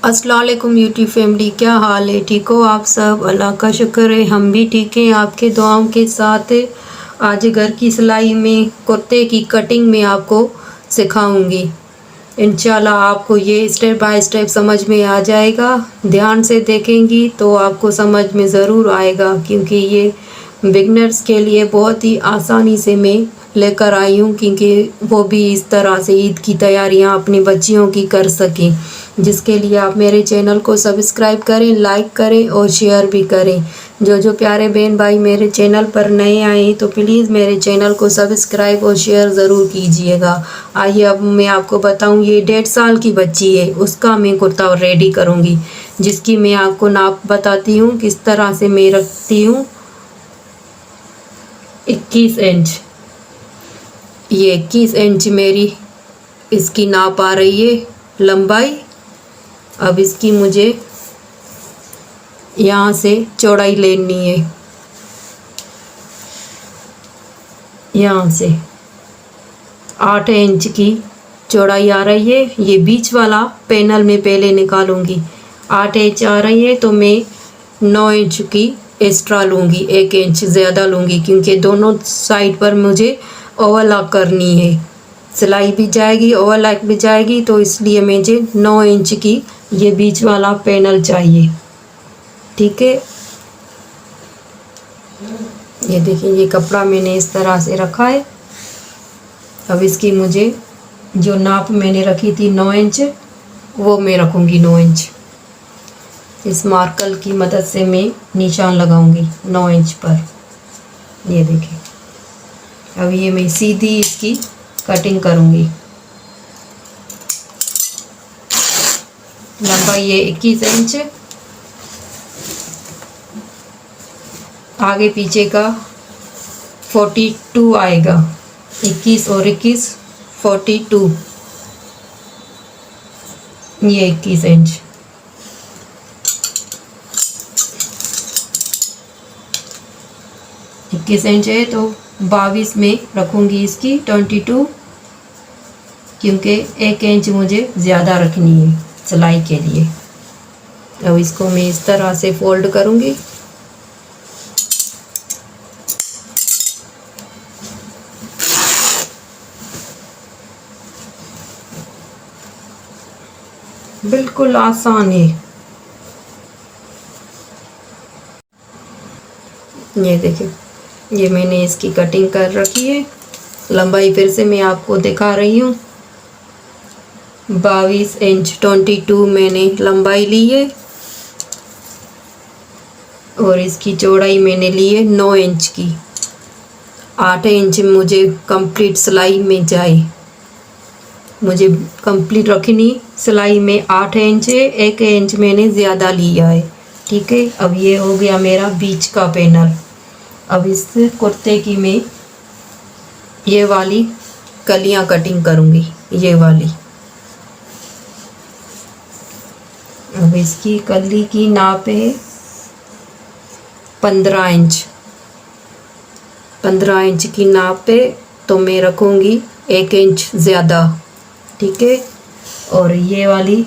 अस्सलाम वालेकुम YouTube family, क्या हाल है? ठीक हो आप सब? अल्लाह का शुक्र है, हम भी ठीक हैं आपके दुआओं के साथ। आज घर की सिलाई में कुर्ते की कटिंग में आपको सिखाऊंगी। इंशाल्लाह आपको ये स्टेप बाय स्टेप समझ में आ जाएगा। ध्यान से देखेंगी तो आपको समझ में ज़रूर आएगा, क्योंकि ये बिगनर्स के लिए बहुत ही आसानी से मैं लेकर आई हूँ, क्योंकि वो भी इस तरह से ईद की तैयारियाँ अपनी बच्चियों की कर सकें। जिसके लिए आप मेरे चैनल को सब्सक्राइब करें, लाइक करें और शेयर भी करें। जो प्यारे बहन भाई मेरे चैनल पर नए आए तो प्लीज़ मेरे चैनल को सब्सक्राइब और शेयर ज़रूर कीजिएगा। आइए अब मैं आपको बताऊं, ये 1.5 साल की बच्ची है, उसका मैं कुर्ता रेडी करूंगी, जिसकी मैं आपको नाप बताती हूँ किस तरह से मैं रखती हूँ। 21 इंच, ये 21 इंच मेरी इसकी नाप आ रही है, लंबाई। अब इसकी मुझे यहाँ से चौड़ाई लेनी है, यहाँ से 8 इंच की चौड़ाई आ रही है। ये बीच वाला पैनल में पहले निकालूंगी। 8 इंच आ रही है तो मैं 9 इंच की एक्स्ट्रा लूँगी, 1 इंच ज़्यादा लूँगी, क्योंकि दोनों साइड पर मुझे ओवरलैप करनी है। सिलाई भी जाएगी, ओवरलैप भी जाएगी, तो इसलिए मुझे 9 इंच की ये बीच वाला पैनल चाहिए। ठीक है, ये देखिए, ये कपड़ा मैंने इस तरह से रखा है। अब इसकी मुझे जो नाप मैंने रखी थी 9 इंच, वो मैं रखूँगी 9 इंच। इस मार्कर की मदद से मैं निशान लगाऊंगी 9 इंच पर। ये देखिए, अब ये मैं सीधी इसकी कटिंग करूँगी। लंबाई ये 21 इंच, आगे पीछे का 42 आएगा। 21 और 21 42, ये 21 इंच। इक्कीस इंच है तो 22 में रखूँगी इसकी 22, क्योंकि 1 इंच मुझे ज़्यादा रखनी है सिलाई के लिए। अब इसको मैं इस तरह से फोल्ड करूँगी। बिल्कुल आसान है। ये देखिए, ये मैंने इसकी कटिंग कर रखी है। लंबाई फिर से मैं आपको दिखा रही हूँ, 22 इंच 22 मैंने लंबाई ली है, और इसकी चौड़ाई मैंने ली है 9 इंच की। 8 इंच मुझे कंप्लीट सिलाई में जाए, मुझे कंप्लीट रखनी सिलाई में 8 इंच है, 1 इंच मैंने ज़्यादा लिया है। ठीक है, अब ये हो गया मेरा बीच का पैनल। अब इस कुर्ते की मैं ये वाली कलियां कटिंग करूँगी, ये वाली। अब इसकी कली की नाप है 15 इंच। 15 इंच की नाप है तो मैं रखूँगी 1 इंच ज़्यादा। ठीक है, और ये वाली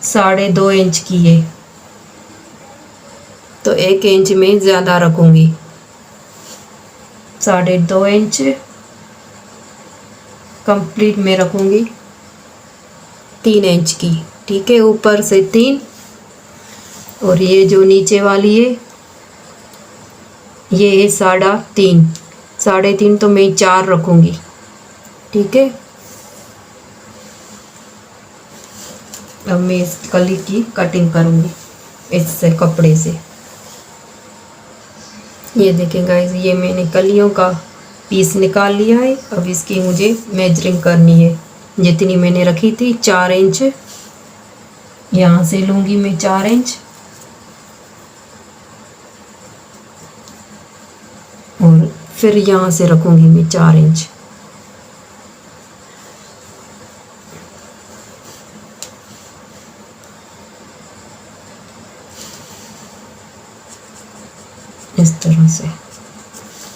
2.5 इंच की है तो 1 इंच में ज़्यादा रखूँगी। 2.5 इंच कंप्लीट में रखूँगी 3 इंच की। ठीक है, ऊपर से 3, और ये जो नीचे वाली है ये है 3.5। 3.5 तो मैं 4 रखूँगी। ठीक है, अब मैं इस कली की कटिंग करूँगी इससे कपड़े से। ये देखें गाइस, ये मैंने कलियों का पीस निकाल लिया है। अब इसकी मुझे मेजरिंग करनी है, जितनी मैंने रखी थी 4 इंच, यहाँ से लूँगी मैं 4 इंच, और फिर यहाँ से रखूँगी मैं 4 इंच। इस तरह से।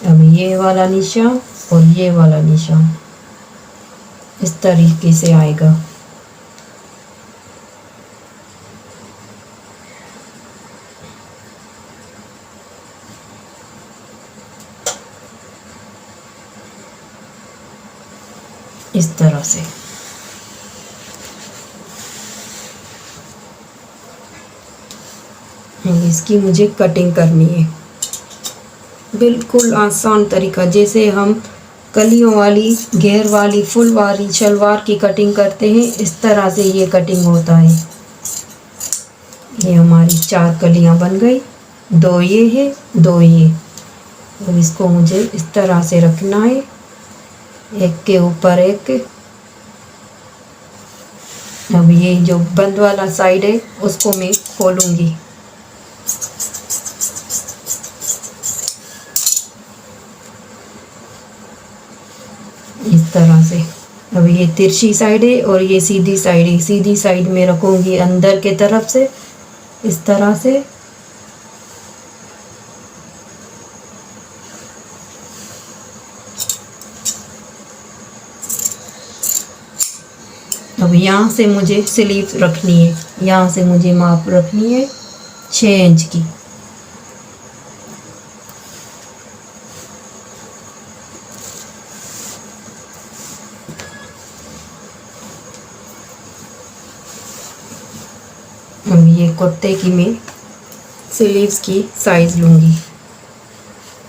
अब ये वाला निशान और ये वाला निशान इस तरीके से आएगा। इस तरह से। इसकी मुझे कटिंग करनी है, बिल्कुल आसान तरीका, जैसे हम कलियों वाली, घेर वाली, फुल वाली शलवार की कटिंग करते हैं, इस तरह से ये कटिंग होता है। ये हमारी 4 कलियां बन गई, 2 ये है, 2 ये। अब इसको मुझे इस तरह से रखना है, एक के ऊपर एक। अब ये जो बंद वाला साइड है उसको मैं खोलूंगी। इस तरह से। अब ये तिरछी साइड है और ये सीधी साइड है, सीधी साइड में रखूंगी अंदर के तरफ से, इस तरह से। अब यहाँ से मुझे स्लीव रखनी है, यहाँ से मुझे माप रखनी है 6 इंच की। अब ये कुर्ते की मैं स्लीव्स की साइज लूँगी,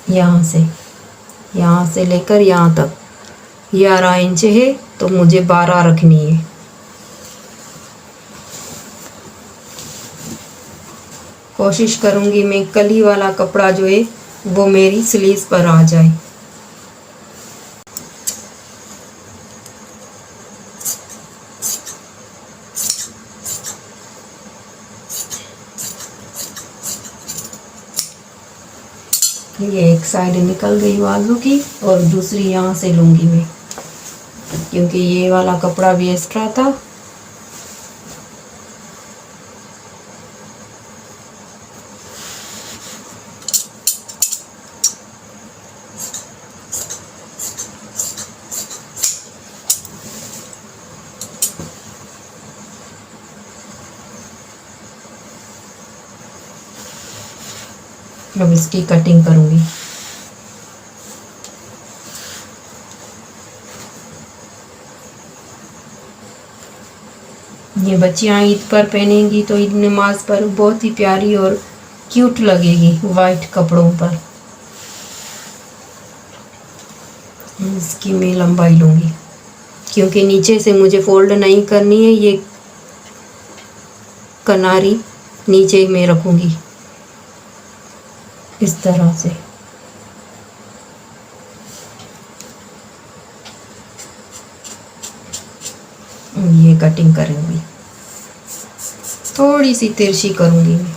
यहाँ से लेकर यहाँ तक 11 इंच है, तो मुझे 12 रखनी है। कोशिश करूँगी मैं कली वाला कपड़ा जो है वो मेरी स्लीव्स पर आ जाए। ये एक साइड निकल गई बाजू की और दूसरी यहाँ से लूँगी मैं, क्योंकि ये वाला कपड़ा भी एक्स्ट्रा था। अब इसकी कटिंग करूँगी। ये बच्चियाँ ईद पर पहनेंगी तो ईद नमाज पर बहुत ही प्यारी और क्यूट लगेगी वाइट कपड़ों पर। इसकी मैं लंबाई लूँगी, क्योंकि नीचे से मुझे फोल्ड नहीं करनी है, ये किनारी नीचे में रखूँगी इस तरह से। ये कटिंग करूँगी, थोड़ी सी तिरछी करूँगी मैं।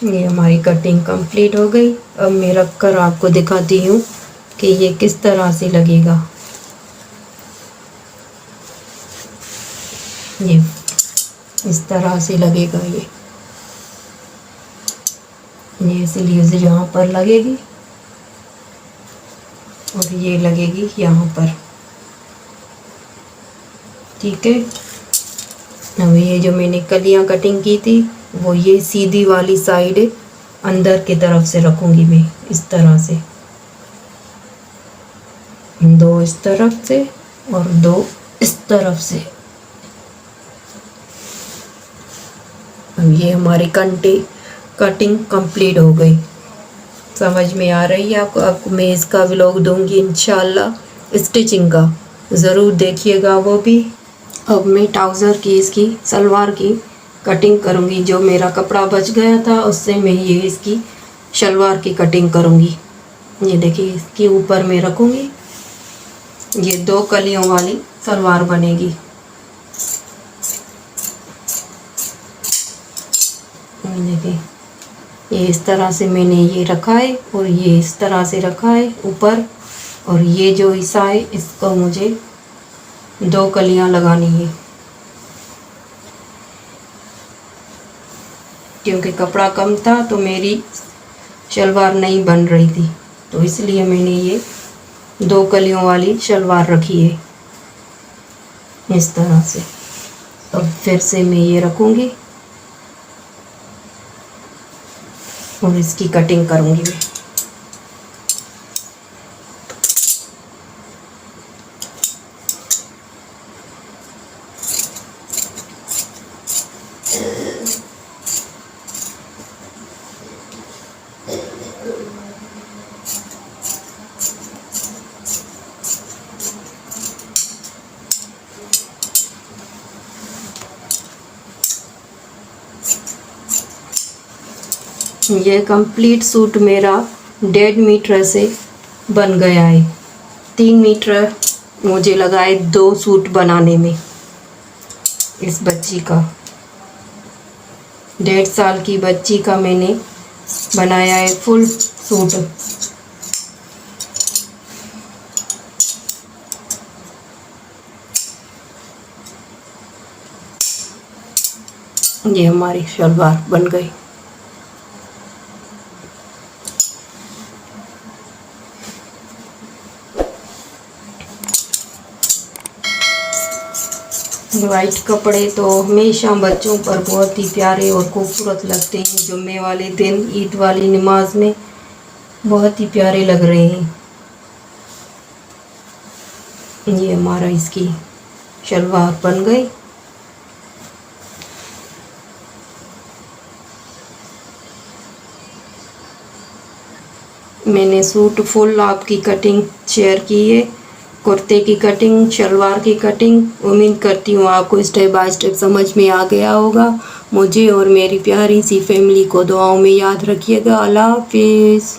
ये हमारी कटिंग कंप्लीट हो गई। अब मैं रख कर आपको दिखाती हूँ कि ये किस तरह से लगेगा। ये इस तरह से लगेगा। ये स्लीव्स यहाँ पर लगेगी और ये लगेगी यहाँ पर, ठीक है। अब ये जो मैंने कलियाँ कटिंग की थी वो ये सीधी वाली साइड अंदर की तरफ से रखूँगी मैं, इस तरह से। 2 इस तरफ से और 2 इस तरफ से। अब ये हमारी कटिंग कंप्लीट हो गई। समझ में आ रही है आपको मैं इसका व्लॉग दूंगी इंशाल्लाह, स्टिचिंग का ज़रूर देखिएगा वो भी। अब मैं ट्राउज़र की, इसकी सलवार की कटिंग करूँगी। जो मेरा कपड़ा बच गया था उससे मैं ये इसकी शलवार की कटिंग करूँगी। ये देखिए, इसके ऊपर मैं रखूँगी, ये 2 कलियों वाली सलवार बनेगी। देखिए, ये इस तरह से मैंने ये रखा है और ये इस तरह से रखा है ऊपर, और ये जो हिस्सा है इसको मुझे 2 कलियां लगानी है, क्योंकि कपड़ा कम था तो मेरी शलवार नहीं बन रही थी, तो इसलिए मैंने ये 2 कलियों वाली शलवार रखी है इस तरह से। अब फिर से मैं ये रखूँगी और इसकी कटिंग करूँगी मैं। ये कंप्लीट सूट मेरा 1.5 मीटर से बन गया है। 3 मीटर मुझे लगाए 2 सूट बनाने में। इस बच्ची का 1.5 साल की बच्ची का मैंने बनाया है फुल सूट। ये हमारी शलवार बन गई। वाइट कपड़े तो हमेशा बच्चों पर बहुत ही प्यारे और खूबसूरत लगते हैं। जुम्मे वाले दिन ईद वाली नमाज में बहुत ही प्यारे लग रहे हैं। ये हमारा इसकी शलवार बन गई। मैंने सूट फुल आपकी कटिंग शेयर की है, कुर्ते की कटिंग, शलवार की कटिंग। उम्मीद करती हूँ आपको स्टेप बाय स्टेप समझ में आ गया होगा। मुझे और मेरी प्यारी सी फैमिली को दुआओं में याद रखिएगा। अल्लाह हाफिज़।